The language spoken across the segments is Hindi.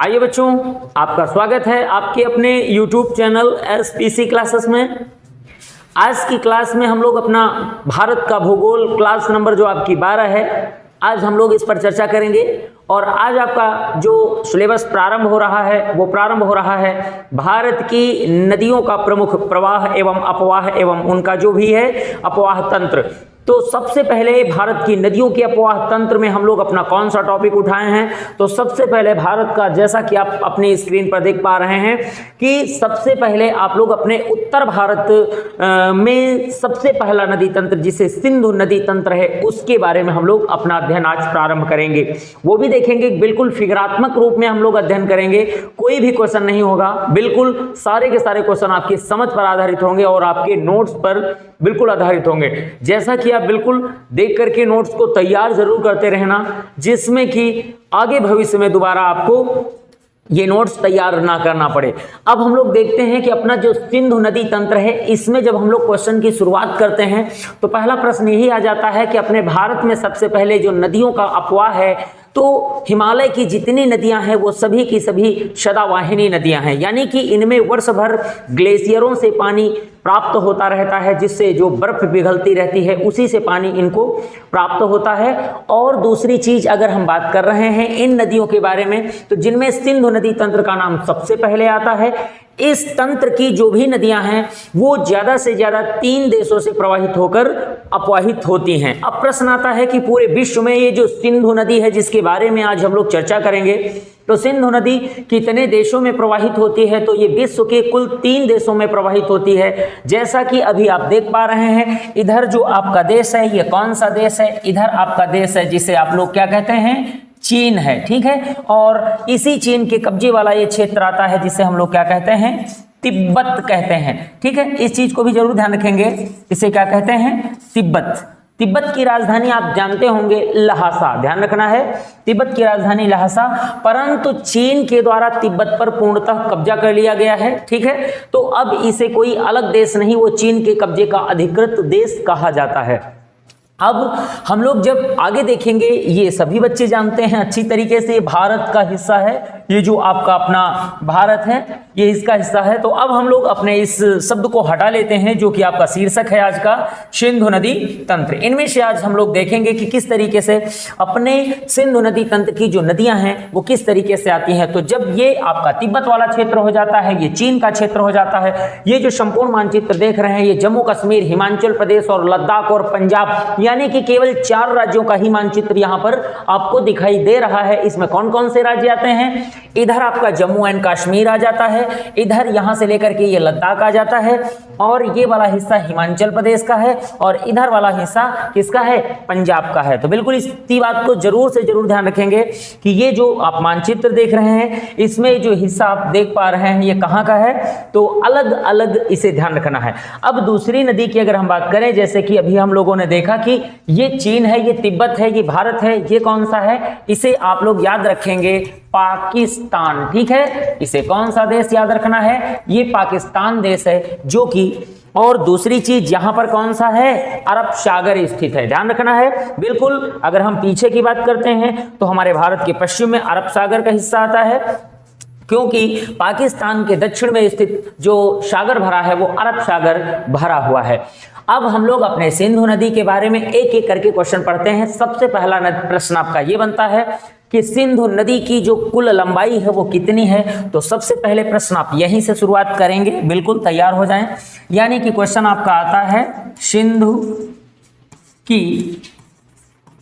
आइए बच्चों, आपका स्वागत है आपके अपने YouTube चैनल SPC क्लासेस में। आज की क्लास में हम लोग अपना भारत का भूगोल क्लास नंबर जो आपकी 12 है, आज हम लोग इस पर चर्चा करेंगे। और आज आपका जो सिलेबस प्रारंभ हो रहा है वो प्रारंभ हो रहा है भारत की नदियों का प्रमुख प्रवाह एवं अपवाह एवं उनका जो भी है अपवाह तंत्र। तो सबसे पहले भारत की नदियों के अपवाह तंत्र में हम लोग अपना कौन सा टॉपिक उठाए हैं, तो सबसे पहले भारत का, जैसा कि आप अपनी स्क्रीन पर देख पा रहे हैं कि सबसे पहले आप लोग अपने उत्तर भारत में सबसे पहला नदी तंत्र जिसे सिंधु नदी तंत्र है उसके बारे में हम लोग अपना अध्ययन आज प्रारंभ करेंगे। वो भी देखेंगे, बिल्कुल फिगरात्मक रूप में हम लोग अध्ययन करेंगे। कोई भी क्वेश्चन नहीं होगा, बिल्कुल सारे के सारे क्वेश्चन आपकी समझ पर आधारित होंगे और आपके नोट्स पर बिल्कुल आधारित होंगे। जैसा कि आप बिल्कुल देख करके नोट्स को तैयार जरूर करते रहना, जिसमें कि आगे भविष्य में दोबारा आपको ये नोट्स तैयार ना करना पड़े। अब हम लोग देखते हैं कि अपना जो सिंधु नदी तंत्र है, इसमें जब हम लोग क्वेश्चन की शुरुआत करते हैं तो पहला प्रश्न यही आ जाता है कि अपने भारत में सबसे पहले जो नदियों का अपवाह है, तो हिमालय की जितनी नदियां हैं वो सभी की सभी सदावाहिनी नदियां हैं, यानी कि इनमें वर्ष भर ग्लेशियरों से पानी प्राप्त होता रहता है, जिससे जो बर्फ पिघलती रहती है उसी से पानी इनको प्राप्त होता है। और दूसरी चीज अगर हम बात कर रहे हैं इन नदियों के बारे में, तो जिनमें सिंधु नदी तंत्र का नाम सबसे पहले आता है। इस तंत्र की जो भी नदियां हैं वो ज्यादा से ज्यादा 3 देशों से प्रवाहित होकर अपवाहित होती हैं। अब प्रश्न आता है कि पूरे विश्व में ये जो सिंधु नदी है जिसके बारे में आज हम लोग चर्चा करेंगे, तो सिंधु नदी कितने देशों में प्रवाहित होती है, तो ये विश्व के कुल 3 देशों में प्रवाहित होती है। जैसा कि अभी आप देख पा रहे हैं, इधर जो आपका देश है ये कौन सा देश है, इधर आपका देश है जिसे आप लोग क्या कहते हैं, चीन है, ठीक है। और इसी चीन के कब्जे वाला ये क्षेत्र आता है जिसे हम लोग क्या कहते हैं, तिब्बत कहते हैं, ठीक है। इस चीज को भी जरूर ध्यान रखेंगे, इसे क्या कहते हैं, तिब्बत। तिब्बत की राजधानी आप जानते होंगे लहासा, ध्यान रखना है, तिब्बत की राजधानी लहासा। परंतु चीन के द्वारा तिब्बत पर पूर्णतः कब्जा कर लिया गया है, ठीक है। तो अब इसे कोई अलग देश नहीं, वो चीन के कब्जे का अधिकृत देश कहा जाता है। अब हम लोग जब आगे देखेंगे, ये सभी बच्चे जानते हैं अच्छी तरीके से, भारत का हिस्सा है ये जो आपका अपना भारत है, ये इसका हिस्सा है। तो अब हम लोग अपने इस शब्द को हटा लेते हैं जो कि आपका शीर्षक है आज का, सिंधु नदी तंत्र। इनमें से आज हम लोग देखेंगे कि किस तरीके से अपने सिंधु नदी तंत्र की जो नदियां हैं वो किस तरीके से आती हैं। तो जब ये आपका तिब्बत वाला क्षेत्र हो जाता है, ये चीन का क्षेत्र हो जाता है, ये जो संपूर्ण मानचित्र देख रहे हैं ये जम्मू कश्मीर, हिमाचल प्रदेश और लद्दाख और पंजाब, यानी कि केवल 4 राज्यों का ही मानचित्र यहां पर आपको दिखाई दे रहा है। इसमें कौन कौन से राज्य आते हैं, इधर आपका जम्मू एंड कश्मीर आ जाता है, इधर यहां से लेकर के ये लद्दाख आ जाता है, और ये वाला हिस्सा हिमाचल प्रदेश का है, और इधर वाला हिस्सा किसका है, पंजाब का है। तो बिल्कुल इस बात को जरूर से जरूर ध्यान रखेंगे कि ये जो आप मानचित्र देख रहे हैं इसमें जो हिस्सा आप देख पा रहे हैं ये कहां का है, तो अलग अलग इसे ध्यान रखना है। अब दूसरी नदी की अगर हम बात करें, जैसे कि अभी हम लोगों ने देखा कि ये चीन है, ये तिब्बत है, ये भारत है, ये कौन सा है, इसे आप लोग याद रखेंगे पाकिस्तान, ठीक है। इसे कौन सा देश याद रखना है, ये पाकिस्तान देश है जो कि, और दूसरी चीज यहां पर कौन सा है, अरब सागर स्थित है, ध्यान रखना है। बिल्कुल अगर हम पीछे की बात करते हैं तो हमारे भारत के पश्चिम में अरब सागर का हिस्सा आता है, क्योंकि पाकिस्तान के दक्षिण में स्थित जो सागर भरा है वो अरब सागर भरा हुआ है। अब हम लोग अपने सिंधु नदी के बारे में एक एक करके क्वेश्चन पढ़ते हैं। सबसे पहला प्रश्न आपका ये बनता है कि सिंधु नदी की जो कुल लंबाई है वो कितनी है। तो सबसे पहले प्रश्न आप यहीं से शुरुआत करेंगे, बिल्कुल तैयार हो जाएं। यानी कि क्वेश्चन आपका आता है सिंधु की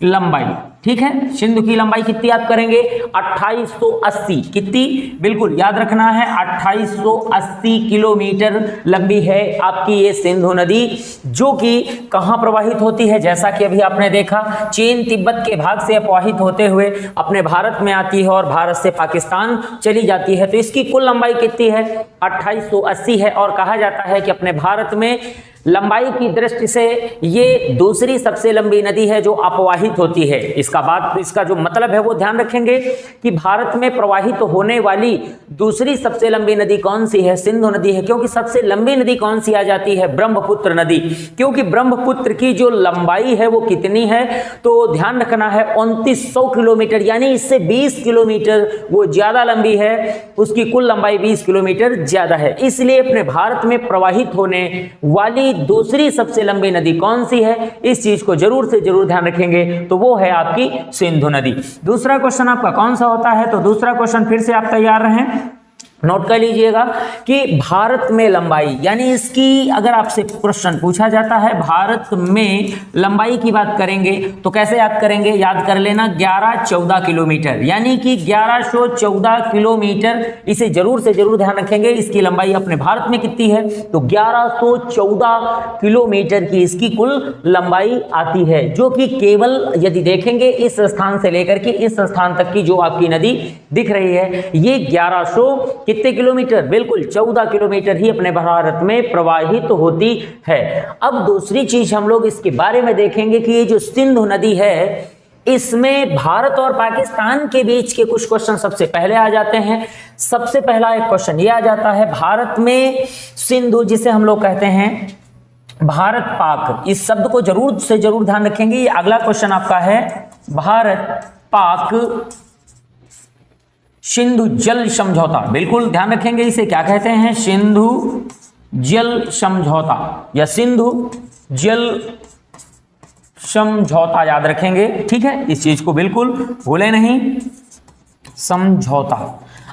लंबाई, ठीक है। सिंधु की लंबाई कितनी आप करेंगे, 2880, कितनी, बिल्कुल याद रखना है 2880 किलोमीटर लंबी है आपकी ये सिंधु नदी, जो कि कहां प्रवाहित होती है, जैसा कि अभी आपने देखा चीन तिब्बत के भाग से प्रवाहित होते हुए अपने भारत में आती है और भारत से पाकिस्तान चली जाती है। तो इसकी कुल लंबाई कितनी है, 2880 है। और कहा जाता है कि अपने भारत में लंबाई की दृष्टि से ये दूसरी सबसे लंबी नदी है जो अपवाहित होती है। इसका जो मतलब है वो ध्यान रखेंगे कि भारत में प्रवाहित होने वाली दूसरी सबसे लंबी नदी कौन सी है, सिंधु नदी है। क्योंकि सबसे लंबी नदी कौन सी आ जाती है, ब्रह्मपुत्र नदी। क्योंकि ब्रह्मपुत्र की जो लंबाई है वो कितनी है, तो ध्यान रखना है 2900 किलोमीटर, यानी इससे 20 किलोमीटर वो ज्यादा लंबी है, उसकी कुल लंबाई 20 किलोमीटर ज्यादा है। इसलिए अपने भारत में प्रवाहित होने वाली दूसरी सबसे लंबी नदी कौन सी है, इस चीज को जरूर से जरूर ध्यान रखेंगे, तो वो है आपकी सिंधु नदी। दूसरा क्वेश्चन आपका कौन सा होता है, तो दूसरा क्वेश्चन फिर से आप तैयार रहें, नोट कर लीजिएगा कि भारत में लंबाई, यानी इसकी अगर आपसे क्वेश्चन पूछा जाता है भारत में लंबाई की बात करेंगे तो कैसे याद करेंगे, याद कर लेना 1114 किलोमीटर, यानी कि 1114 किलोमीटर, इसे जरूर से जरूर ध्यान रखेंगे। इसकी लंबाई अपने भारत में कितनी है, तो 1114 किलोमीटर की इसकी कुल लंबाई आती है, जो कि केवल यदि देखेंगे इस स्थान से लेकर के इस स्थान तक की जो आपकी नदी दिख रही है, ये 1100 कितने किलोमीटर, बिल्कुल 14 किलोमीटर ही अपने भारत में प्रवाहित होती है। अब दूसरी चीज हम लोग इसके बारे में देखेंगे कि ये जो सिंधु नदी है, इसमें भारत और पाकिस्तान के बीच के कुछ क्वेश्चन सबसे पहले आ जाते हैं। सबसे पहला एक क्वेश्चन ये आ जाता है, भारत में सिंधु जिसे हम लोग कहते हैं भारत पाक, इस शब्द को जरूर से जरूर ध्यान रखेंगे। ये अगला क्वेश्चन आपका है, भारत पाक सिंधु जल समझौता, बिल्कुल ध्यान रखेंगे, इसे क्या कहते हैं, सिंधु जल समझौता या सिंधु जल समझौता, याद रखेंगे, ठीक है, इस चीज को बिल्कुल भूले नहीं, समझौता।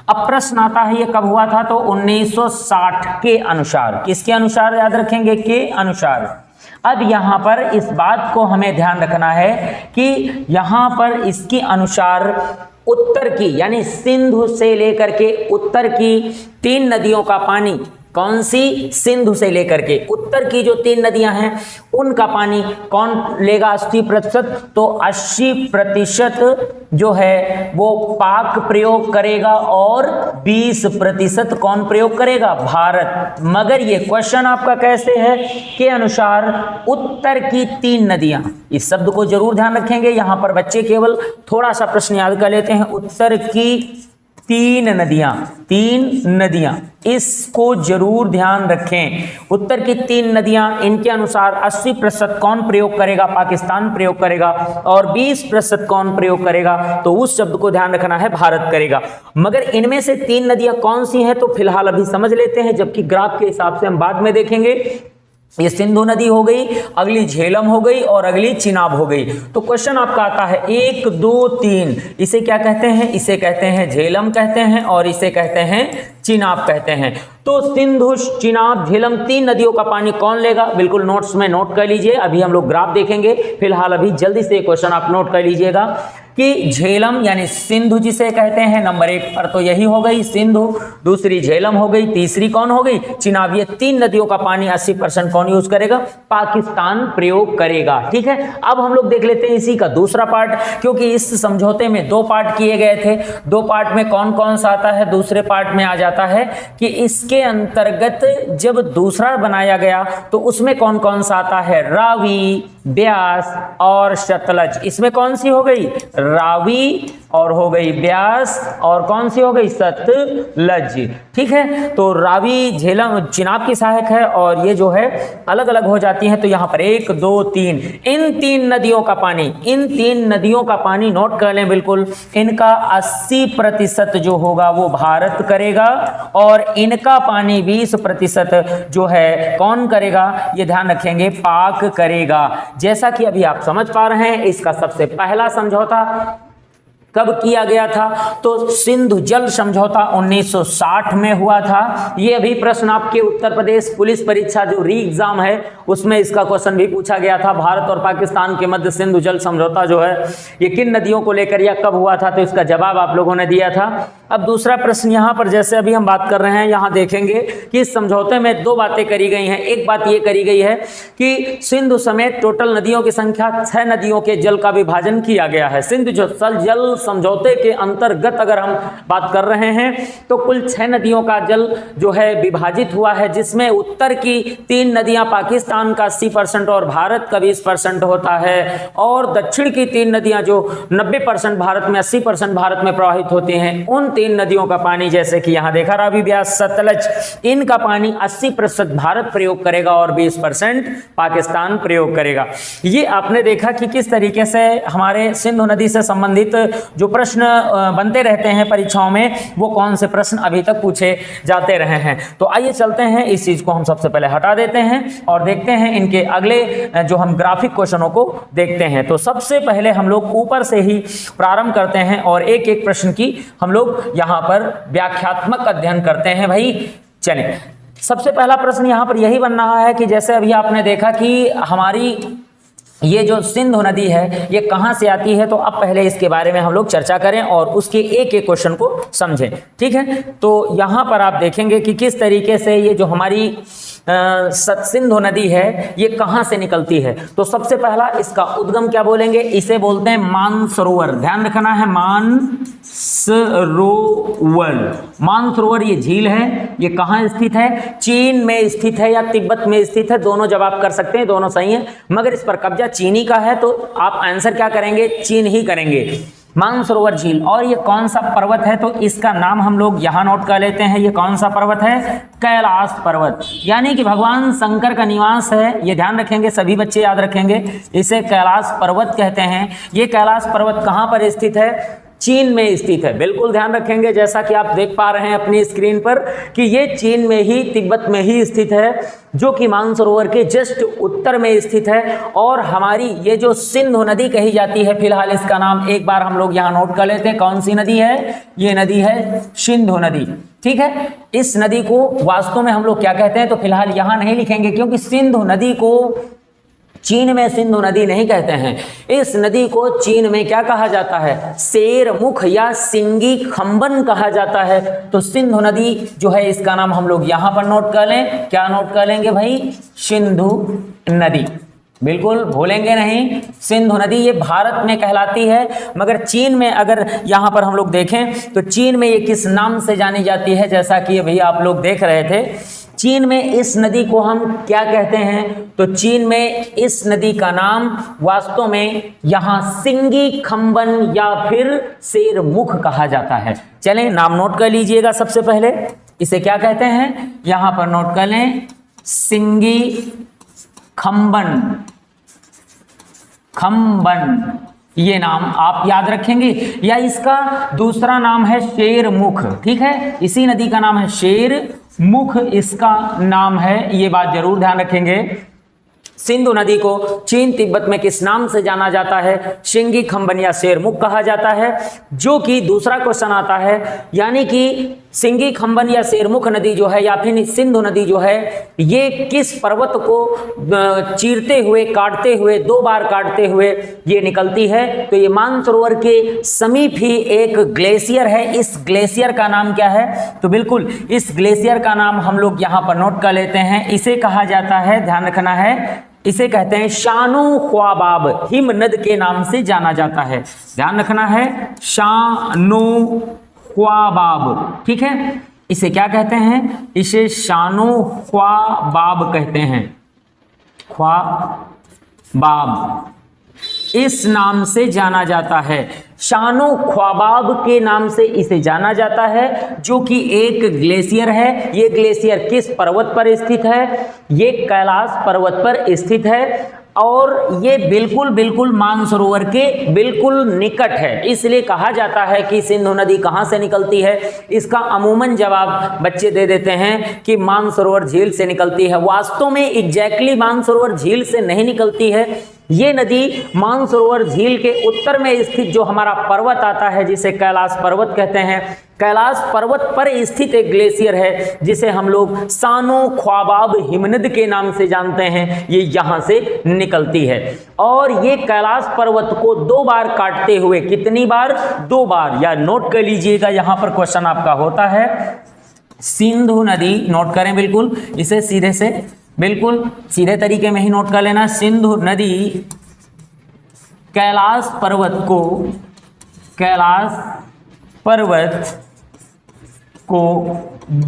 अब प्रश्न आता है ये कब हुआ था, तो 1960 के अनुसार, किसके अनुसार याद रखेंगे, के अनुसार। अब यहां पर इस बात को हमें ध्यान रखना है कि यहां पर इसके अनुसार उत्तर की, यानी सिंधु से लेकर के उत्तर की 3 नदियों का पानी, कौन सी, सिंधु से लेकर के उत्तर की जो 3 नदियां हैं उनका पानी कौन लेगा 80%, तो 80% जो है वो पाक प्रयोग करेगा और 20% कौन प्रयोग करेगा, भारत। मगर ये क्वेश्चन आपका कैसे है, के अनुसार उत्तर की 3 नदियां, इस शब्द को जरूर ध्यान रखेंगे। यहां पर बच्चे केवल थोड़ा सा प्रश्न याद कर लेते हैं, उत्तर की 3 नदियां, इसको जरूर ध्यान रखें। उत्तर की 3 नदियां, इनके अनुसार 80% कौन प्रयोग करेगा, पाकिस्तान प्रयोग करेगा, और 20% कौन प्रयोग करेगा, तो उस शब्द को ध्यान रखना है, भारत करेगा। मगर इनमें से 3 नदियां कौन सी हैं, तो फिलहाल अभी समझ लेते हैं, जबकि ग्राफ के हिसाब से हम बाद में देखेंगे। ये सिंधु नदी हो गई, अगली झेलम हो गई और अगली चिनाब हो गई। तो क्वेश्चन आपका आता है 1 2 3, इसे क्या कहते हैं, इसे कहते हैं झेलम कहते हैं और इसे कहते हैं चिनाब कहते हैं। तो सिंधु चिनाब झेलम 3 नदियों का पानी कौन लेगा, बिल्कुल नोट्स में नोट कर लीजिए, अभी हम लोग ग्राफ देखेंगे। फिलहाल अभी जल्दी से क्वेश्चन आप नोट कर लीजिएगा कि झेलम यानी सिंधु जिसे कहते हैं, नंबर 1 पर तो यही हो गई सिंधु, दूसरी झेलम हो गई, तीसरी कौन हो गई, चिनाब। ये 3 नदियों का पानी 80% कौन यूज करेगा, पाकिस्तान प्रयोग करेगा, ठीक है। अब हम लोग देख लेते हैं इसी का दूसरा पार्ट, क्योंकि इस समझौते में 2 पार्ट किए गए थे। 2 पार्ट में कौन कौन सा आता है, दूसरे पार्ट में आ जाता है कि इसके अंतर्गत जब दूसरा बनाया गया तो उसमें कौन कौन सा आता है, रावी, ब्यास और सतलज। इसमें कौन सी हो गई, रावी और हो गई ब्यास और कौन सी हो गई, सतलज, ठीक है। तो रावी झेलम चिनाब की सहायक है और ये जो है अलग अलग हो जाती हैं। तो यहाँ पर 1 2 3 इन 3 नदियों का पानी, इन 3 नदियों का पानी नोट कर लें, बिल्कुल इनका 80% जो होगा वो भारत करेगा और इनका पानी 20% जो है कौन करेगा, ये ध्यान रखेंगे, पाक करेगा। जैसा कि अभी आप समझ पा रहे हैं, इसका सबसे पहला समझौता कब किया गया था, तो सिंधु जल समझौता 1960 में हुआ था। ये अभी प्रश्न आपके उत्तर प्रदेश पुलिस परीक्षा जो री एग्जाम है उसमें इसका क्वेश्चन भी पूछा गया था। भारत और पाकिस्तान के मध्य सिंधु जल समझौता जो है ये किन नदियों को लेकर या कब हुआ था, तो इसका जवाब आप लोगों ने दिया था। अब दूसरा प्रश्न यहाँ पर जैसे अभी हम बात कर रहे हैं, यहाँ देखेंगे कि इस समझौते में 2 बातें करी गई हैं। एक बात ये करी गई है कि सिंधु समेत टोटल नदियों की संख्या 6 नदियों के जल का विभाजन किया गया है। सिंधु जल समझौते के अंतर्गत अगर हम बात कर रहे हैं तो कुल 6 नदियों का जल जो है विभाजित हुआ है, जिसमें उत्तर की 3 नदियां पाकिस्तान का 80% और भारत का 20% होता है, और दक्षिण की 3 नदियां जो 90% भारत में, 80% भारत में प्रवाहित होती हैं, उन 3 नदियों का पानी जैसे कि यहां देखा रावी, ब्यास, सतलज, इनका पानी 80% भारत प्रयोग करेगा और 20% पाकिस्तान प्रयोग करेगा। ये आपने देखा कि किस तरीके से हमारे सिंधु नदी से संबंधित जो प्रश्न बनते रहते हैं परीक्षाओं में, वो कौन से प्रश्न अभी तक पूछे जाते रहे हैं। तो आइए चलते हैं, इस चीज को हम सबसे पहले हटा देते हैं और देखते हैं इनके अगले जो हम ग्राफिक क्वेश्चनों को देखते हैं। तो सबसे पहले हम लोग ऊपर से ही प्रारंभ करते हैं और एक एक प्रश्न की हम लोग यहां पर व्याख्यात्मक अध्ययन करते हैं। भाई चलिए, सबसे पहला प्रश्न यहां पर यही बन रहा है कि जैसे अभी आपने देखा कि हमारी ये जो सिंधु नदी है ये कहाँ से आती है, तो अब पहले इसके बारे में हम लोग चर्चा करें और उसके एक एक क्वेश्चन को समझें। ठीक है, तो यहाँ पर आप देखेंगे कि किस तरीके से ये जो हमारी सिंधु नदी है ये कहाँ से निकलती है। तो सबसे पहला इसका उद्गम क्या बोलेंगे, इसे बोलते हैं मानसरोवर। ध्यान रखना है, मानसरोवर। मानसरोवर ये झील है, ये कहाँ स्थित है, चीन में स्थित है या तिब्बत में स्थित है, दोनों जवाब कर सकते हैं, दोनों सही है, मगर इस पर कब्जा चीनी का है, तो आप आंसर क्या करेंगे, चीन ही करेंगे। मानसरोवर झील, और ये कौन सा पर्वत है, तो इसका नाम हम लोग यहाँ नोट कर लेते हैं। ये कौन सा पर्वत है, कैलाश पर्वत, यानी कि भगवान शंकर का निवास है। ये ध्यान रखेंगे, सभी बच्चे याद रखेंगे, इसे कैलाश पर्वत कहते हैं। ये कैलाश पर्वत कहाँ पर स्थित है, चीन में स्थित है। बिल्कुल ध्यान रखेंगे, जैसा कि आप देख पा रहे हैं अपनी स्क्रीन पर कि ये चीन में ही, तिब्बत में ही स्थित है, जो कि मानसरोवर के जस्ट उत्तर में स्थित है। और हमारी ये जो सिंधु नदी कही जाती है, फिलहाल इसका नाम एक बार हम लोग यहाँ नोट कर लेते हैं, कौन सी नदी है, ये नदी है सिंधु नदी। ठीक है, इस नदी को वास्तव में हम लोग क्या कहते हैं, तो फिलहाल यहाँ नहीं लिखेंगे, क्योंकि सिंधु नदी को चीन में सिंधु नदी नहीं कहते हैं। इस नदी को चीन में क्या कहा जाता है, शेरमुख या सिंगी खंबन कहा जाता है। तो सिंधु नदी जो है इसका नाम हम लोग यहां पर नोट कर लें, क्या नोट कर लेंगे भाई, सिंधु नदी। बिल्कुल भूलेंगे नहीं, सिंधु नदी ये भारत में कहलाती है, मगर चीन में अगर यहाँ पर हम लोग देखें तो चीन में ये किस नाम से जानी जाती है, जैसा कि अभी आप लोग देख रहे थे, चीन में इस नदी को हम क्या कहते हैं, तो चीन में इस नदी का नाम वास्तव में यहाँ सिंगी खंबन या फिर शेरमुख कहा जाता है। चलें, नाम नोट कर लीजिएगा। सबसे पहले इसे क्या कहते हैं, यहाँ पर नोट कर लें, सिंगी खंबन, खंबन ये नाम आप याद रखेंगे, या इसका दूसरा नाम है शेरमुख। ठीक है, इसी नदी का नाम है शेरमुख, इसका नाम है, ये बात जरूर ध्यान रखेंगे। सिंधु नदी को चीन तिब्बत में किस नाम से जाना जाता है, सिंगी खंबन या शेरमुख कहा जाता है। जो कि दूसरा क्वेश्चन आता है, यानी कि सिंगी खंबन या शेरमुख नदी जो है या फिर सिंधु नदी जो है, ये किस पर्वत को चीरते हुए, काटते हुए, 2 बार काटते हुए ये निकलती है, तो ये मानसरोवर के समीप ही एक ग्लेशियर है। इस ग्लेशियर का नाम क्या है, तो बिल्कुल इस ग्लेशियर का नाम हम लोग यहाँ पर नोट कर लेते हैं। इसे कहा जाता है, ध्यान रखना है, इसे कहते हैं शानो ख्वाबाब, हिमनद के नाम से जाना जाता है। ध्यान रखना है, शानो ख्वाबाब। ठीक है, इसे क्या कहते हैं, इसे शानो ख्वाबाब कहते हैं, ख्वाबाब इस नाम से जाना जाता है। शानो ख्वाबाब के नाम से इसे जाना जाता है, जो कि एक ग्लेशियर है। ये ग्लेशियर किस पर्वत पर स्थित है, ये कैलाश पर्वत पर स्थित है, और ये बिल्कुल मानसरोवर के बिल्कुल निकट है। इसलिए कहा जाता है कि सिंधु नदी कहाँ से निकलती है। इसका अमूमन जवाब बच्चे दे देते हैं कि मानसरोवर झील से निकलती है। वास्तव में एग्जैक्टली मानसरोवर झील से नहीं निकलती है। ये नदी मानसरोवर झील के उत्तर में स्थित जो हमारा पर्वत आता है, जिसे कैलाश पर्वत कहते हैं, कैलाश पर्वत पर स्थित एक ग्लेशियर है जिसे हम लोग शानो ख्वाबाब हिमनद के नाम से जानते हैं। ये यहाँ से निकलती है, और ये कैलाश पर्वत को 2 बार काटते हुए, कितनी बार, 2 बार, या नोट कर लीजिएगा, यहाँ पर क्वेश्चन आपका होता है सिंधु नदी, नोट करें बिल्कुल, इसे सीधे से बिल्कुल सीधे तरीके में ही नोट कर लेना। सिंधु नदी कैलाश पर्वत को कैलाश पर्वत को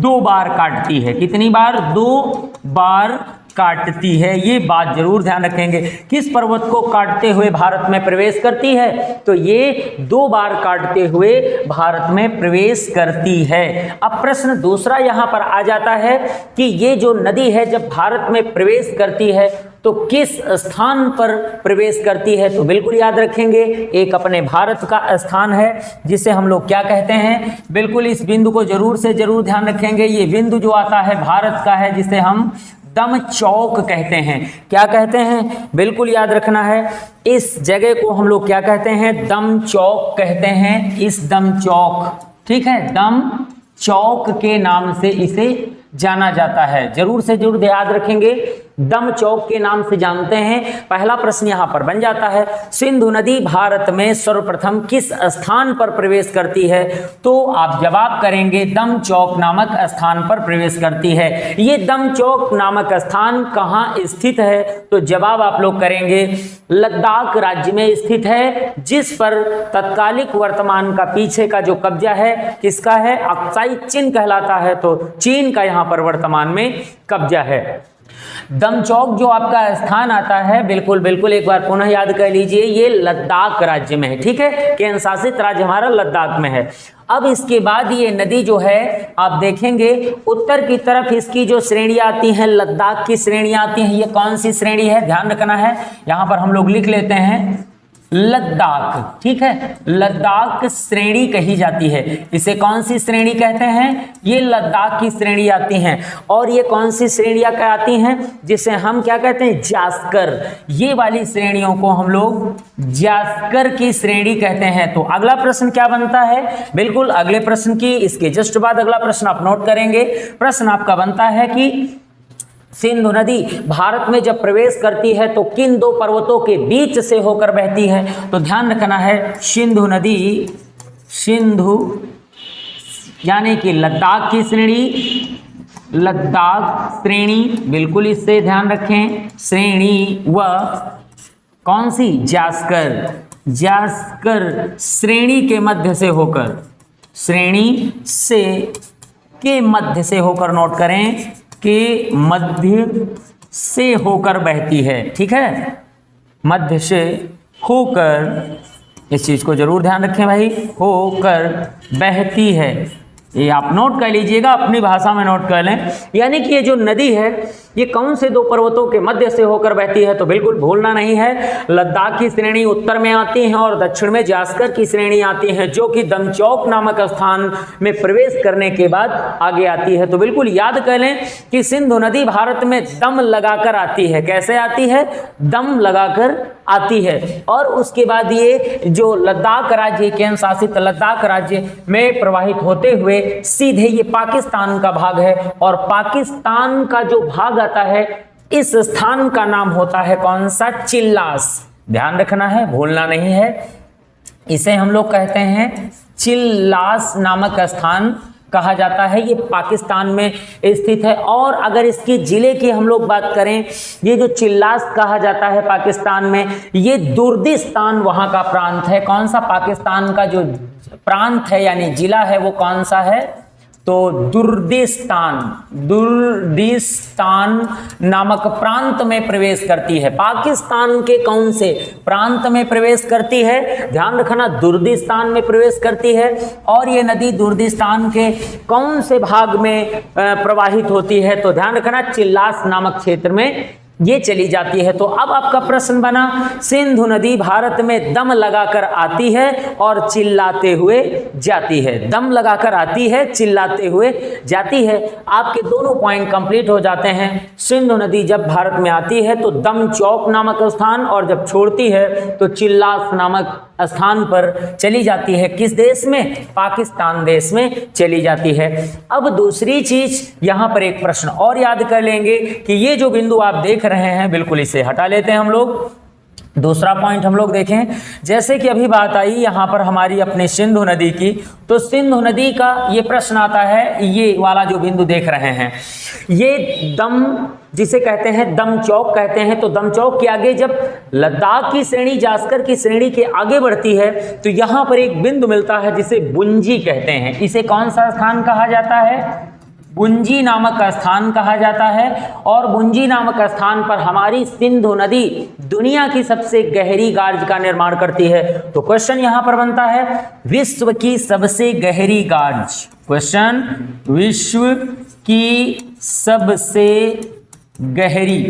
2 बार काटती है। कितनी बार? 2 बार काटती है। ये बात जरूर ध्यान रखेंगे। किस पर्वत को काटते हुए भारत में प्रवेश करती है? तो ये 2 बार काटते हुए भारत में प्रवेश करती है। अब प्रश्न दूसरा यहां पर आ जाता है कि ये जो नदी है जब भारत में प्रवेश करती है तो किस स्थान पर प्रवेश करती है? तो बिल्कुल याद रखेंगे, एक अपने भारत का स्थान है जिसे हम लोग क्या कहते हैं, बिल्कुल इस बिंदु को जरूर से जरूर ध्यान रखेंगे। ये बिंदु जो आता है भारत का है जिसे हम दम चौक कहते हैं। क्या कहते हैं? बिल्कुल याद रखना है, इस जगह को हम लोग क्या कहते हैं? दम चौक कहते हैं। इस दम चौक, ठीक है, दम चौक के नाम से इसे जाना जाता है। जरूर से जरूर याद रखेंगे, दम चौक के नाम से जानते हैं। पहला प्रश्न यहां पर बन जाता है, सिंधु नदी भारत में सर्वप्रथम किस स्थान पर प्रवेश करती है? तो आप जवाब करेंगे दम चौक नामक स्थान पर प्रवेश करती है। ये दम चौक नामक स्थान कहां स्थित है? तो जवाब आप लोग करेंगे लद्दाख राज्य में स्थित है, जिस पर तत्कालिक वर्तमान का पीछे का जो कब्जा है किसका है? अक्साई चीन कहलाता है। तो चीन का यहां पर वर्तमान में कब्जा है। दम चौक जो आपका स्थान आता है, बिल्कुल बिल्कुल एक बार पुनः याद कर लीजिए, ये लद्दाख राज्य में है, ठीक है, केंद्र शासित राज्य हमारा लद्दाख में है। अब इसके बाद ये नदी जो है आप देखेंगे उत्तर की तरफ इसकी जो श्रेणियां आती हैं, लद्दाख की श्रेणियां आती हैं। ये कौन सी श्रेणी है? ध्यान रखना है, यहां पर हम लोग लिख लेते हैं लद्दाख, ठीक है, लद्दाख श्रेणी कही जाती है। इसे कौन सी श्रेणी कहते हैं? ये लद्दाख की श्रेणी आती हैं। और ये कौन सी श्रेणियां कहती हैं? जिसे हम क्या कहते हैं? जास्कर। ये वाली श्रेणियों को हम लोग जास्कर की श्रेणी कहते हैं। तो अगला प्रश्न क्या बनता है? बिल्कुल अगले प्रश्न की इसके जस्ट बाद अगला प्रश्न आप नोट करेंगे। प्रश्न आपका बनता है कि सिंधु नदी भारत में जब प्रवेश करती है तो किन 2 पर्वतों के बीच से होकर बहती है? तो ध्यान रखना है, सिंधु नदी, सिंधु यानी कि लद्दाख की श्रेणी, लद्दाख श्रेणी, बिल्कुल इससे ध्यान रखें, श्रेणी व कौन सी? जास्कर, जास्कर श्रेणी के मध्य से होकर, श्रेणी से के मध्य से होकर, नोट करें, के मध्य से होकर बहती है, ठीक है, मध्य से होकर, इस चीज को जरूर ध्यान रखें भाई, होकर बहती है। ये आप नोट कर लीजिएगा, अपनी भाषा में नोट कर लें। यानी कि ये जो नदी है ये कौन से 2 पर्वतों के मध्य से होकर बहती है? तो बिल्कुल भूलना नहीं है, लद्दाख की श्रेणी उत्तर में आती है और दक्षिण में जास्कर की श्रेणी आती है, जो कि दमचौक नामक स्थान में प्रवेश करने के बाद आगे आती है। तो बिल्कुल याद कर लें कि सिंधु नदी भारत में दम लगाकर आती है। कैसे आती है? दम लगाकर आती है। और उसके बाद ये जो लद्दाख राज्य, केंद्र शासित लद्दाख राज्य में प्रवाहित होते हुए सीधे ये पाकिस्तान का भाग है। और पाकिस्तान का जो भाग आता है, इस स्थान का नाम होता है कौन सा? चिल्लास। ध्यान रखना है, भूलना नहीं है। इसे हम लोग कहते हैं चिल्लास नामक स्थान कहा जाता है। ये पाकिस्तान में स्थित है। और अगर इसकी जिले की हम लोग बात करें, ये जो चिल्लास कहा जाता है पाकिस्तान में, ये दुर्दिस्तान वहां का प्रांत है। कौन सा? पाकिस्तान का जो प्रांत है यानी जिला है वो कौन सा है? तो दुर्दिस्तान, दुर्दिस्तान नामक प्रांत में प्रवेश करती है। पाकिस्तान के कौन से प्रांत में प्रवेश करती है? ध्यान रखना, दुर्दिस्तान में प्रवेश करती है। और ये नदी दुर्दिस्तान के कौन से भाग में प्रवाहित होती है? तो ध्यान रखना, चिल्लास नामक क्षेत्र में ये चली जाती है। तो अब आपका प्रश्न बना, सिंधु नदी भारत में दम लगाकर आती है और चिल्लाते हुए जाती है। दम लगाकर आती है, चिल्लाते हुए जाती है। आपके दोनों पॉइंट कंप्लीट हो जाते हैं। सिंधु नदी जब भारत में आती है तो दम चौक नामक स्थान, और जब छोड़ती है तो चिल्लास नामक स्थान पर चली जाती है। किस देश में? पाकिस्तान देश में चली जाती है। अब दूसरी चीज, यहां पर एक प्रश्न और याद कर लेंगे कि ये जो बिंदु आप देख रहे हैं, बिल्कुल इसे हटा लेते हैं हम लोग। दूसरा पॉइंट हम लोग देखें, जैसे कि अभी बात आई यहाँ पर हमारी अपने सिंधु नदी की, तो सिंधु नदी का ये प्रश्न आता है, ये वाला जो बिंदु देख रहे हैं, ये दम जिसे कहते हैं दम चौक कहते हैं। तो दम चौक के आगे जब लद्दाख की श्रेणी जास्कर की श्रेणी के आगे बढ़ती है तो यहाँ पर एक बिंदु मिलता है जिसे बुंजी कहते हैं। इसे कौन सा स्थान कहा जाता है? बुंजी नामक स्थान कहा जाता है। और बुंजी नामक स्थान पर हमारी सिंधु नदी दुनिया की सबसे गहरी गार्ज का निर्माण करती है। तो क्वेश्चन यहां पर बनता है, विश्व की सबसे गहरी गार्ज। क्वेश्चन, विश्व की सबसे गहरी,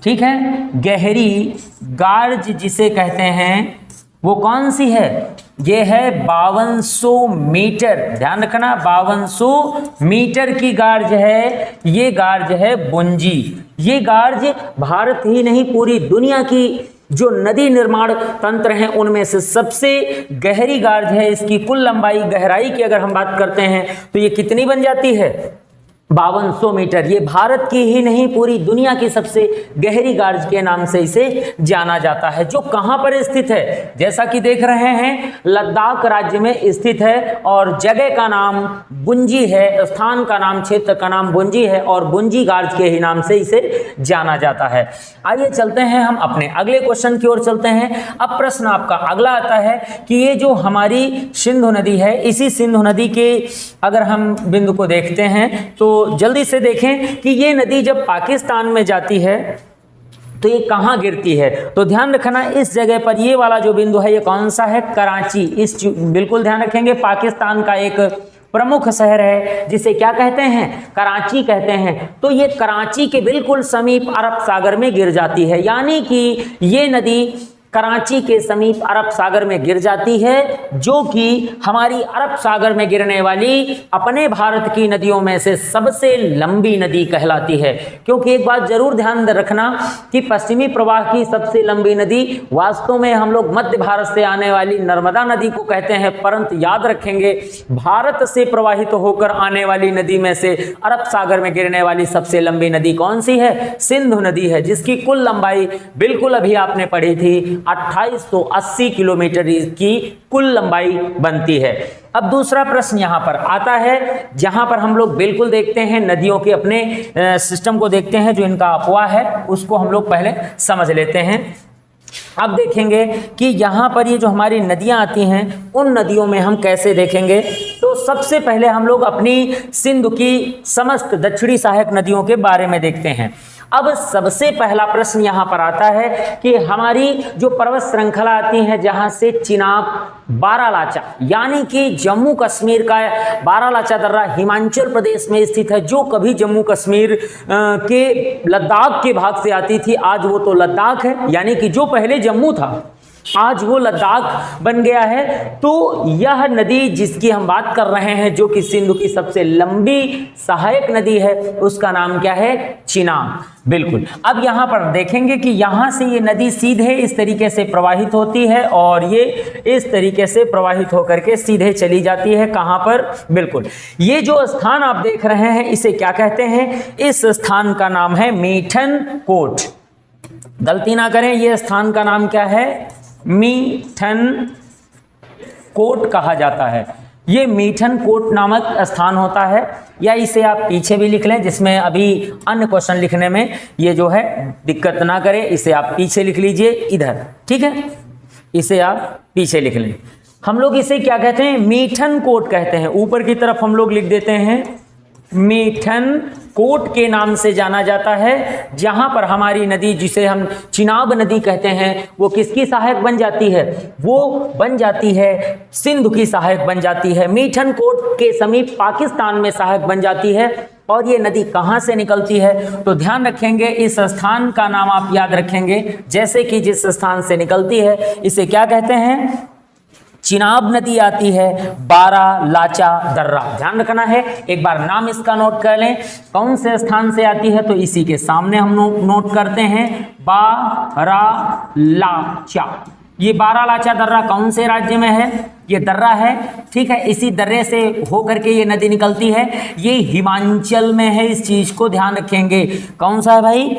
ठीक है, गहरी गार्ज जिसे कहते हैं वो कौन सी है? ये है 5200 मीटर। ध्यान रखना, 5200 मीटर की गार्ज है, ये गार्ज है बुंजी। ये गार्ज भारत ही नहीं पूरी दुनिया की जो नदी निर्माण तंत्र हैं उनमें से सबसे गहरी गार्ज है। इसकी कुल लंबाई गहराई की अगर हम बात करते हैं तो ये कितनी बन जाती है? 5200 मीटर। ये भारत की ही नहीं पूरी दुनिया की सबसे गहरी गार्ज के नाम से इसे जाना जाता है। जो कहां पर स्थित है? जैसा कि देख रहे हैं, लद्दाख राज्य में स्थित है और जगह का नाम बुंजी है, स्थान का नाम, क्षेत्र का नाम बुंजी है और बुंजी गार्ज के ही नाम से इसे जाना जाता है। आइए चलते हैं हम अपने अगले क्वेश्चन की ओर चलते हैं। अब प्रश्न आपका अगला आता है कि ये जो हमारी सिंधु नदी है, इसी सिंधु नदी के अगर हम बिंदु को देखते हैं तो जल्दी से देखें कि ये नदी जब पाकिस्तान में जाती है तो ये कहाँ गिरती है? तो ध्यान रखना, इस जगह पर ये वाला जो बिंदु है ये कौन सा है? कराची। इस बिल्कुल ध्यान रखेंगे, पाकिस्तान का एक प्रमुख शहर है जिसे क्या कहते हैं? कराची कहते हैं। तो ये कराची के बिल्कुल समीप अरब सागर में गिर जाती है, यानी कि ये नदी कराची के समीप अरब सागर में गिर जाती है, जो कि हमारी अरब सागर में गिरने वाली अपने भारत की नदियों में से सबसे लंबी नदी कहलाती है। क्योंकि एक बात जरूर ध्यान रखना कि पश्चिमी प्रवाह की सबसे लंबी नदी वास्तव में हम लोग मध्य भारत से आने वाली नर्मदा नदी को कहते हैं, परंतु याद रखेंगे भारत से प्रवाहित होकर आने वाली नदी में से अरब सागर में गिरने वाली सबसे लंबी नदी कौन सी है? सिंधु नदी है, जिसकी कुल लंबाई बिल्कुल अभी आपने पढ़ी थी 2880 किलोमीटर की कुल लंबाई बनती है। अब दूसरा प्रश्न यहां पर आता है, जहां पर हम लोग बिल्कुल देखते हैं नदियों के अपने सिस्टम को देखते हैं, जो इनका अपवाह है उसको हम लोग पहले समझ लेते हैं। अब देखेंगे कि यहाँ पर ये जो हमारी नदियाँ आती हैं उन नदियों में हम कैसे देखेंगे। तो सबसे पहले हम लोग अपनी सिंधु की समस्त दक्षिणी सहायक नदियों के बारे में देखते हैं। अब सबसे पहला प्रश्न यहाँ पर आता है कि हमारी जो पर्वत श्रृंखला आती है जहाँ से चिनाब, बारालाचा, यानी कि जम्मू कश्मीर का बारालाचा दर्रा हिमाचल प्रदेश में स्थित है, जो कभी जम्मू कश्मीर के लद्दाख के भाग से आती थी, आज वो तो लद्दाख है, यानी कि जो पहले जम्मू था आज वो लद्दाख बन गया है। तो यह नदी जिसकी हम बात कर रहे हैं, जो कि सिंधु की सबसे लंबी सहायक नदी है, उसका नाम क्या है? चिनाब। बिल्कुल। अब यहाँ पर देखेंगे कि यहाँ से ये नदी सीधे इस तरीके से प्रवाहित होती है और ये इस तरीके से प्रवाहित होकर के सीधे चली जाती है। कहाँ पर? बिल्कुल, ये जो स्थान आप देख रहे हैं इसे क्या कहते हैं? इस स्थान का नाम है मीठन कोट। गलती ना करें, ये स्थान का नाम क्या है? मीठन कोट कहा जाता है। ये मीठन कोट नामक स्थान होता है, या इसे आप पीछे भी लिख लें, जिसमें अभी अन्य क्वेश्चन लिखने में ये जो है दिक्कत ना करे, इसे आप पीछे लिख लीजिए इधर, ठीक है, इसे आप पीछे लिख लें। हम लोग इसे क्या कहते हैं? मीठन कोट कहते हैं। ऊपर की तरफ हम लोग लिख देते हैं मीठन कोट के नाम से जाना जाता है, जहां पर हमारी नदी जिसे हम चिनाब नदी कहते हैं वो किसकी सहायक बन जाती है? वो बन जाती है सिंधु की सहायक बन जाती है। मीठन कोट के समीप पाकिस्तान में सहायक बन जाती है। और ये नदी कहाँ से निकलती है? तो ध्यान रखेंगे, इस स्थान का नाम आप याद रखेंगे, जैसे कि जिस स्थान से निकलती है इसे क्या कहते हैं? चिनाब नदी आती है बारालाचा दर्रा। ध्यान रखना है, एक बार नाम इसका नोट कर लें, कौन से स्थान से आती है तो इसी के सामने हम नोट करते हैं, बारालाचा। ये बारालाचा दर्रा कौन से राज्य में है? ये दर्रा है, ठीक है, इसी दर्रे से होकर के ये नदी निकलती है, ये हिमाचल में है। इस चीज को ध्यान रखेंगे, कौन सा है भाई?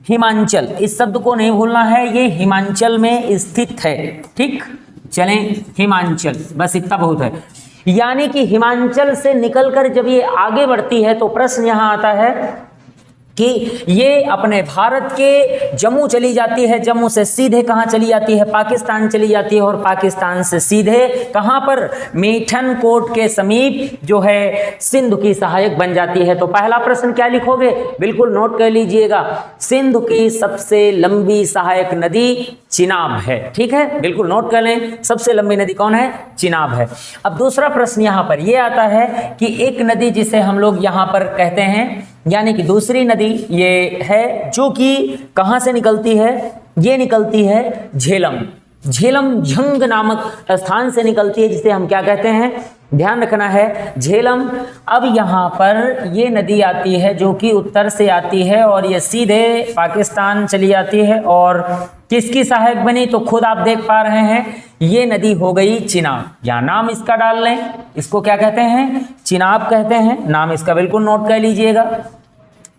हिमांचल, इस शब्द को नहीं भूलना है, ये हिमाचल में स्थित है। ठीक, चलें, हिमाचल, बस इतना बहुत है। यानी कि हिमाचल से निकलकर जब ये आगे बढ़ती है तो प्रश्न यहां आता है कि ये अपने भारत के जम्मू चली जाती है, जम्मू से सीधे कहां चली जाती है, पाकिस्तान चली जाती है, और पाकिस्तान से सीधे कहां पर, मीठन कोट के समीप जो है सिंधु की सहायक बन जाती है। तो पहला प्रश्न क्या लिखोगे, बिल्कुल नोट कर लीजिएगा, सिंधु की सबसे लंबी सहायक नदी चिनाब है। ठीक है, बिल्कुल नोट कर लें, सबसे लंबी नदी कौन है, चिनाब है। अब दूसरा प्रश्न यहां पर यह आता है कि एक नदी जिसे हम लोग यहां पर कहते हैं, यानी कि दूसरी नदी ये है जो कि कहां से निकलती है, ये निकलती है झेलम, झेलम झंग नामक स्थान से निकलती है, जिसे हम क्या कहते हैं, ध्यान रखना है, झेलम। अब यहाँ पर ये नदी आती है जो कि उत्तर से आती है और ये सीधे पाकिस्तान चली जाती है, और किसकी सहायक बनी, तो खुद आप देख पा रहे हैं, ये नदी हो गई चिनाब। यहाँ नाम इसका डाल लें, इसको क्या कहते हैं, चिनाब कहते हैं, नाम इसका बिल्कुल नोट कर लीजिएगा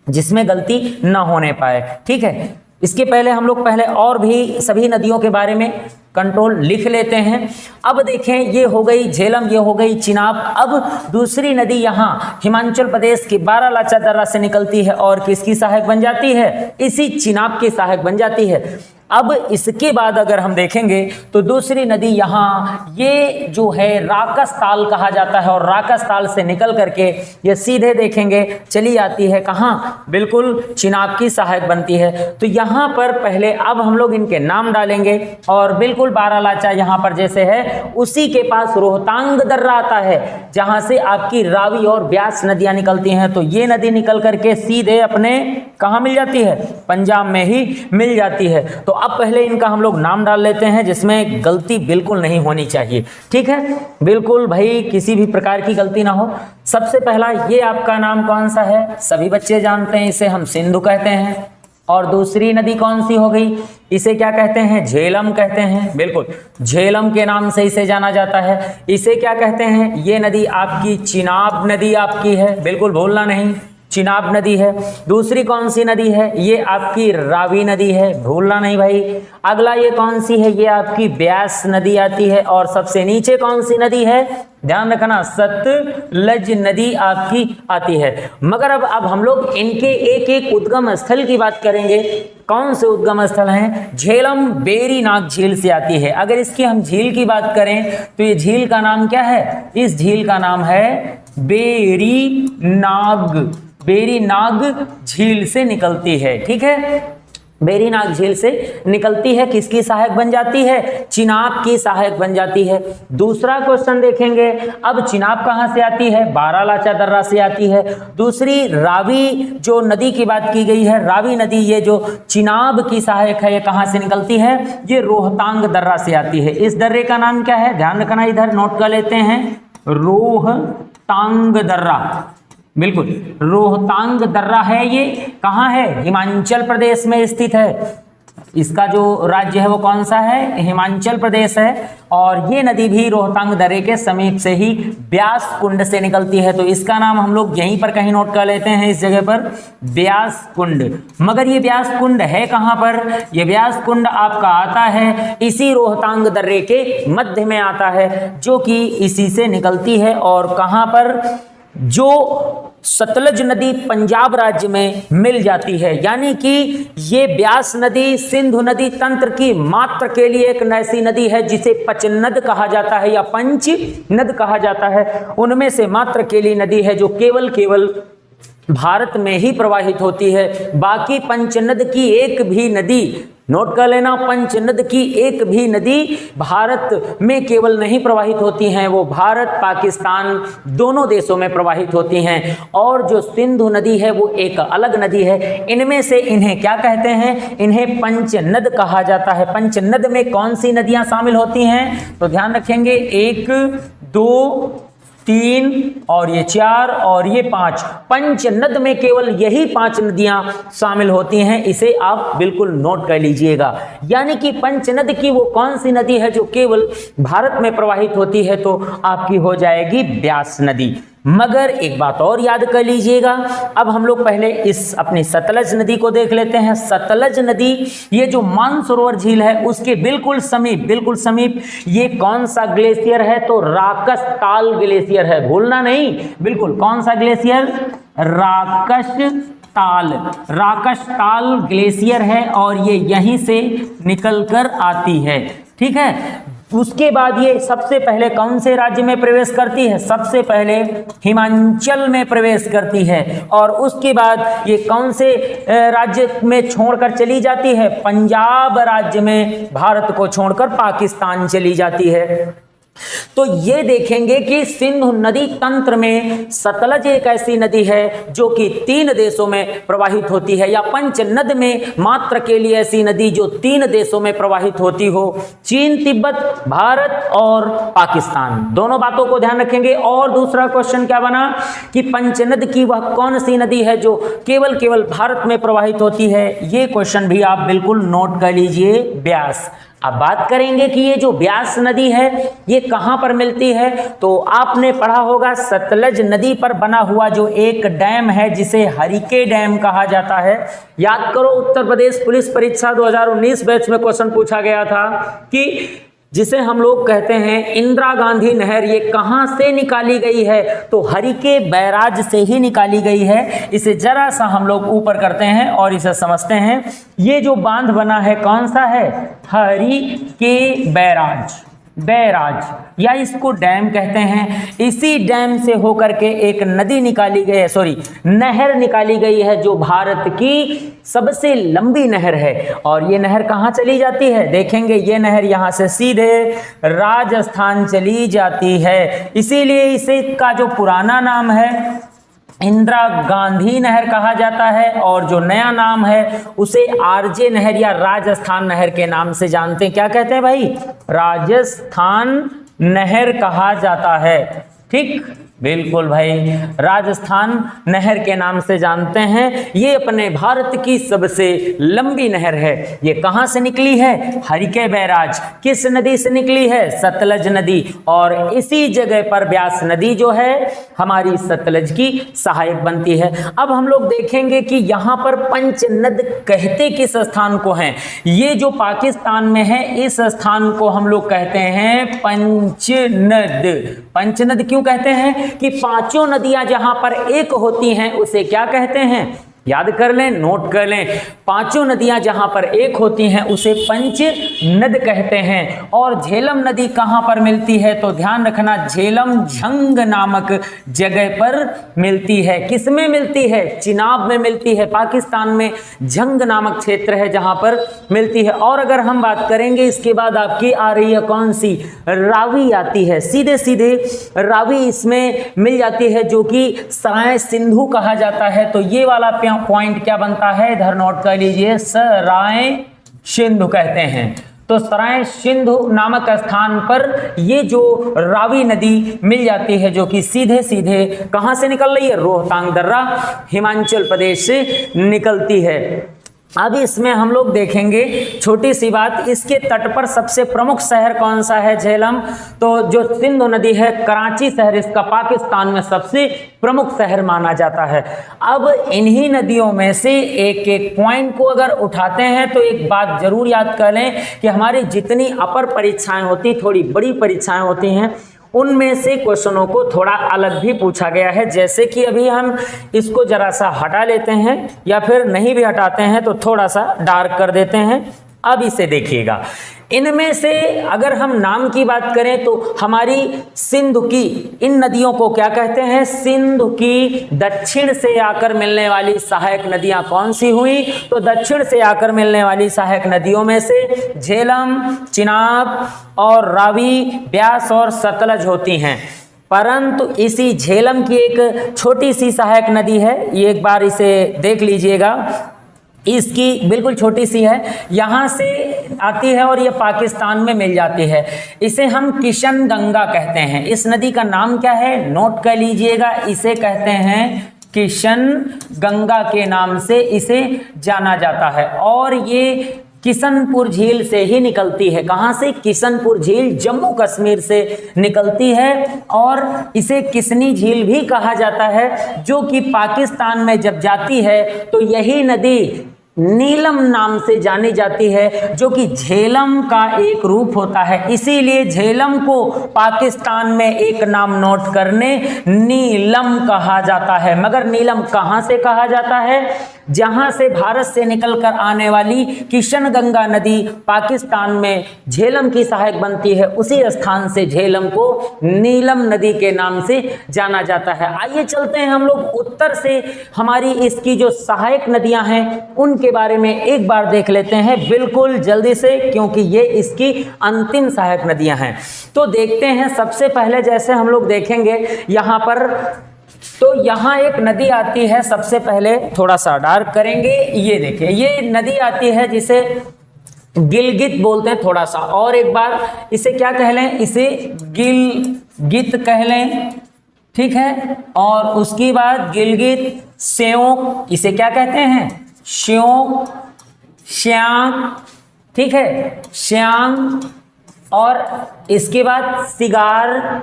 जिसमें गलती ना होने पाए। ठीक है, इसके पहले हम लोग पहले और भी सभी नदियों के बारे में कंट्रोल लिख लेते हैं। अब देखें, ये हो गई झेलम, ये हो गई चिनाब। अब दूसरी नदी यहाँ हिमाचल प्रदेश की बारालाचा दर्रा से निकलती है और किसकी सहायक बन जाती है, इसी चिनाब की सहायक बन जाती है। अब इसके बाद अगर हम देखेंगे तो दूसरी नदी यहाँ ये जो है राकस ताल कहा जाता है, और राकस ताल से निकल करके ये सीधे देखेंगे चली आती है कहाँ, बिल्कुल चिनाब की सहायक बनती है। तो यहाँ पर पहले अब हम लोग इनके नाम डालेंगे, और बिल्कुल बारालाचा यहाँ पर जैसे है उसी के पास रोहतांग दर्रा आता है, जहाँ से आपकी रावी और ब्यास नदियाँ निकलती हैं। तो ये नदी निकल करके सीधे अपने कहाँ मिल जाती है, पंजाब में ही मिल जाती है। तो अब पहले इनका हम लोग नाम डाल लेते हैं जिसमें गलती बिल्कुल नहीं होनी चाहिए। ठीक है, बिल्कुल भाई किसी भी प्रकार की गलती ना हो। सबसे पहला ये आपका नाम कौन सा है, सभी बच्चे जानते हैं, इसे हम सिंधु कहते हैं। और दूसरी नदी कौन सी हो गई, इसे क्या कहते हैं, झेलम कहते हैं, बिल्कुल झेलम के नाम से इसे जाना जाता है। इसे क्या कहते हैं, ये नदी आपकी चिनाब नदी आपकी है, बिल्कुल भूलना नहीं, चिनाब नदी है। दूसरी कौन सी नदी है, ये आपकी रावी नदी है, भूलना नहीं भाई। अगला ये कौन सी है, ये आपकी ब्यास नदी आती है। और सबसे नीचे कौन सी नदी है, ध्यान रखना, सतलज नदी आपकी आती है। मगर अब हम लोग इनके एक एक उद्गम स्थल की बात करेंगे। कौन से उद्गम स्थल हैं, झेलम बेरी नाग झील से आती है। अगर इसकी हम झील की बात करें तो ये झील का नाम क्या है, इस झील का नाम है बेरी नाग, बेरी नाग झील से निकलती है। ठीक है, बेरी नाग झील से निकलती है, किसकी सहायक बन जाती है, चिनाब की सहायक बन जाती है। दूसरा क्वेश्चन देखेंगे, अब चिनाब कहां से आती है, बारालाचा दर्रा से आती है। दूसरी रावी जो नदी की बात की गई है, रावी नदी ये जो चिनाब की सहायक है, ये कहां से निकलती है, ये रोहतांग दर्रा से आती है। इस दर्रे का नाम क्या है, ध्यान रखना, इधर नोट कर लेते हैं, रोहतांग दर्रा, बिल्कुल रोहतांग दर्रा है। ये कहाँ है, हिमाचल प्रदेश में स्थित है। इसका जो राज्य है वो कौन सा है, हिमाचल प्रदेश है। और ये नदी भी रोहतांग दर्रे के समीप से ही ब्यास कुंड से निकलती है। तो इसका नाम हम लोग यहीं पर कहीं नोट कर लेते हैं, इस जगह पर ब्यास कुंड। मगर ये ब्यास कुंड है कहाँ पर, ये ब्यास कुंड आपका आता है इसी रोहतांग दर्रे के मध्य में आता है, जो कि इसी से निकलती है। और कहाँ पर, जो सतलज नदी पंजाब राज्य में मिल जाती है। यानी कि ये ब्यास नदी सिंधु नदी तंत्र की मात्र के लिए एक ऐसी नदी है जिसे पंचनद कहा जाता है या पंच नद कहा जाता है। उनमें से मात्र के लिए नदी है जो केवल भारत में ही प्रवाहित होती है। बाकी पंचनद की एक भी नदी, नोट कर लेना, पंचनद की एक भी नदी भारत में केवल नहीं प्रवाहित होती हैं, वो भारत पाकिस्तान दोनों देशों में प्रवाहित होती हैं। और जो सिंधु नदी है वो एक अलग नदी है। इनमें से इन्हें क्या कहते हैं, इन्हें पंचनद कहा जाता है। पंचनद में कौन सी नदियां शामिल होती हैं, तो ध्यान रखेंगे, 1 2 3 और ये 4 और ये 5, पंचनद में केवल यही 5 नदियां शामिल होती हैं। इसे आप बिल्कुल नोट कर लीजिएगा। यानी कि पंचनद की वो कौन सी नदी है जो केवल भारत में प्रवाहित होती है, तो आपकी हो जाएगी ब्यास नदी। मगर एक बात और याद कर लीजिएगा, अब हम लोग पहले इस अपनी सतलज नदी को देख लेते हैं। सतलज नदी ये जो मानसरोवर झील है उसके बिल्कुल समीप ये कौन सा ग्लेशियर है? तो राकसताल ग्लेशियर है, भूलना नहीं, बिल्कुल कौन सा ग्लेशियर? राकसताल ग्लेशियर है और ये यहीं से निकलकर आती है। ठीक है, उसके बाद ये सबसे पहले कौन से राज्य में प्रवेश करती है? सबसे पहले हिमाचल में प्रवेश करती है और उसके बाद ये कौन से राज्य में छोड़कर चली जाती है? पंजाब राज्य में भारत को छोड़कर पाकिस्तान चली जाती है। तो ये देखेंगे कि सिंधु नदी तंत्र में सतलज एक ऐसी नदी है जो कि 3 देशों में प्रवाहित होती है, या पंचनद में मात्र के लिए ऐसी नदी जो 3 देशों में प्रवाहित होती हो, चीन, तिब्बत, भारत और पाकिस्तान। दोनों बातों को ध्यान रखेंगे। और दूसरा क्वेश्चन क्या बना कि पंचनद की वह कौन सी नदी है जो केवल भारत में प्रवाहित होती है? ये क्वेश्चन भी आप बिल्कुल नोट कर लीजिए, ब्यास। अब बात करेंगे कि ये जो ब्यास नदी है ये कहाँ पर मिलती है? तो आपने पढ़ा होगा सतलज नदी पर बना हुआ जो एक डैम है जिसे हरिके डैम कहा जाता है। याद करो, उत्तर प्रदेश पुलिस परीक्षा 2019 बैच में क्वेश्चन पूछा गया था कि जिसे हम लोग कहते हैं इंदिरा गांधी नहर, ये कहाँ से निकाली गई है? तो हरिके बैराज से ही निकाली गई है। इसे जरा सा हम लोग ऊपर करते हैं और इसे समझते हैं। ये जो बांध बना है कौन सा है? हरिके बैराज या इसको डैम कहते हैं। इसी डैम से होकर के एक नदी निकाली गई है, नहर निकाली गई है जो भारत की सबसे लंबी नहर है। और ये नहर कहाँ चली जाती है? देखेंगे ये नहर यहाँ से सीधे राजस्थान चली जाती है। इसीलिए इसे का जो पुराना नाम है इंदिरा गांधी नहर कहा जाता है और जो नया नाम है उसे आरजे नहर या राजस्थान नहर के नाम से जानते हैं। क्या कहते हैं भाई? राजस्थान नहर कहा जाता है। ठीक, बिल्कुल भाई, राजस्थान नहर के नाम से जानते हैं। ये अपने भारत की सबसे लंबी नहर है। ये कहाँ से निकली है? हरिके बैराज। किस नदी से निकली है? सतलज नदी। और इसी जगह पर ब्यास नदी जो है हमारी सतलज की सहायक बनती है। अब हम लोग देखेंगे कि यहाँ पर पंचनद कहते किस स्थान को हैं? ये जो पाकिस्तान में है इस स्थान को हम लोग कहते हैं पंचनद। पंचनद क्यों कहते हैं? कि 5 नदियां जहां पर एक होती हैं उसे क्या कहते हैं? याद कर लें, नोट कर लें। 5 नदियां जहां पर एक होती हैं उसे पंचनद कहते हैं। और झेलम नदी कहां पर मिलती है? तो ध्यान रखना, झेलम झंग नामक जगह पर मिलती है। किस में मिलती है? चिनाब में मिलती है। पाकिस्तान में झंग नामक क्षेत्र है जहां पर मिलती है। और अगर हम बात करेंगे इसके बाद आपकी आ रही है कौन सी? रावी आती है। सीधे रावी इसमें मिल जाती है जो कि सराय सिंधु कहा जाता है। तो ये वाला पॉइंट क्या बनता है? इधर नोट कर लीजिए, सराय सिंधु कहते हैं। तो सराय सिंधु नामक स्थान पर ये जो रावी नदी मिल जाती है जो कि सीधे कहां से निकल रही है? रोहतांग दर्रा हिमाचल प्रदेश से निकलती है। अब इसमें हम लोग देखेंगे छोटी सी बात, इसके तट पर सबसे प्रमुख शहर कौन सा है? झेलम। तो जो सिंधु नदी है कराची शहर इसका पाकिस्तान में सबसे प्रमुख शहर माना जाता है। अब इन्हीं नदियों में से एक पॉइंट को अगर उठाते हैं तो एक बात जरूर याद कर लें कि हमारी जितनी अपर परीक्षाएं होती, थोड़ी बड़ी परीक्षाएं होती हैं, उनमें से क्वेश्चनों को थोड़ा अलग भी पूछा गया है। जैसे कि अभी हम इसको जरा सा हटा लेते हैं या फिर नहीं भी हटाते हैं तो थोड़ा सा डार्क कर देते हैं। अब इसे देखिएगा, इनमें से अगर हम नाम की बात करें तो हमारी सिंधु की इन नदियों को क्या कहते हैं? सिंधु की दक्षिण से आकर मिलने वाली सहायक नदियां कौन सी हुई? तो दक्षिण से आकर मिलने वाली सहायक नदियों में से झेलम, चिनाब और रावी, ब्यास और सतलज होती हैं। परंतु इसी झेलम की एक छोटी सी सहायक नदी है, ये एक बार इसे देख लीजिएगा, इसकी बिल्कुल छोटी सी है, यहाँ से आती है और ये पाकिस्तान में मिल जाती है। इसे हम किशन गंगा कहते हैं। इस नदी का नाम क्या है? नोट कर लीजिएगा, इसे कहते हैं किशन गंगा के नाम से इसे जाना जाता है। और ये किशनपुर झील से ही निकलती है। कहाँ से? किशनपुर झील जम्मू कश्मीर से निकलती है और इसे किसनी झील भी कहा जाता है, जो कि पाकिस्तान में जब जाती है तो यही नदी नीलम नाम से जानी जाती है, जो कि झेलम का एक रूप होता है। इसीलिए झेलम को पाकिस्तान में एक नाम नोट करने नीलम कहा जाता है। मगर नीलम कहाँ से कहा जाता है? जहां से भारत से निकलकर आने वाली किशनगंगा नदी पाकिस्तान में झेलम की सहायक बनती है, उसी स्थान से झेलम को नीलम नदी के नाम से जाना जाता है। आइए चलते हैं हम लोग उत्तर से हमारी इसकी जो सहायक नदियां हैं उनके बारे में एक बार देख लेते हैं, बिल्कुल जल्दी से, क्योंकि ये इसकी अंतिम सहायक नदियां हैं। तो देखते हैं, सबसे पहले जैसे हम लोग देखेंगे यहाँ पर, तो यहाँ एक नदी आती है, सबसे पहले थोड़ा सा डार्क करेंगे। ये देखिए, ये नदी आती है जिसे गिलगित बोलते हैं। थोड़ा सा और एक बार इसे क्या कह लें? इसे गिलगित कह लें, ठीक है। और उसके बाद गिलगित, स्योक, इसे क्या कहते हैं? श्योक, श्यांक, ठीक है, श्यांक। और इसके बाद सिगार,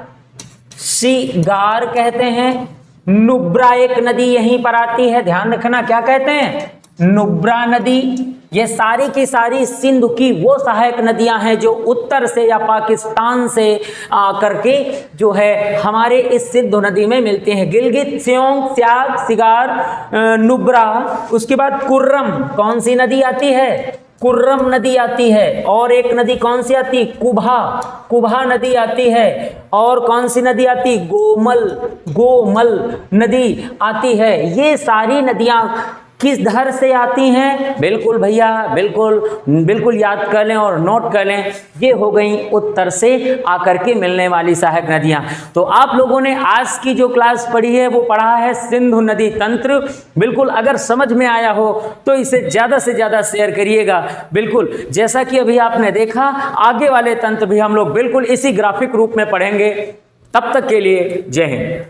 शिगार कहते हैं। नुब्रा एक नदी यहीं पर आती है, ध्यान रखना, क्या कहते हैं? नुब्रा नदी। ये सारी की सारी सिंधु की वो सहायक नदियां हैं जो उत्तर से या पाकिस्तान से करके जो है हमारे इस सिंधु नदी में मिलती हैं। गिलगित, स्योक, स्याग, सिगार, नुब्रा। उसके बाद कुर्रम, कौन सी नदी आती है? कुर्रम नदी आती है। और एक नदी कौन सी आती? कुभा, कुभा नदी आती है। और कौन सी नदी आती? गोमल, गोमल नदी आती है। ये सारी नदियां किस धर से आती हैं? बिल्कुल भैया, बिल्कुल बिल्कुल याद कर लें और नोट कर लें, ये हो गई उत्तर से आकर के मिलने वाली सहायक नदियां। तो आप लोगों ने आज की जो क्लास पढ़ी है वो पढ़ा है सिंधु नदी तंत्र। बिल्कुल अगर समझ में आया हो तो इसे ज़्यादा से ज़्यादा शेयर करिएगा। बिल्कुल जैसा कि अभी आपने देखा, आगे वाले तंत्र भी हम लोग बिल्कुल इसी ग्राफिक रूप में पढ़ेंगे। तब तक के लिए जय हिंद।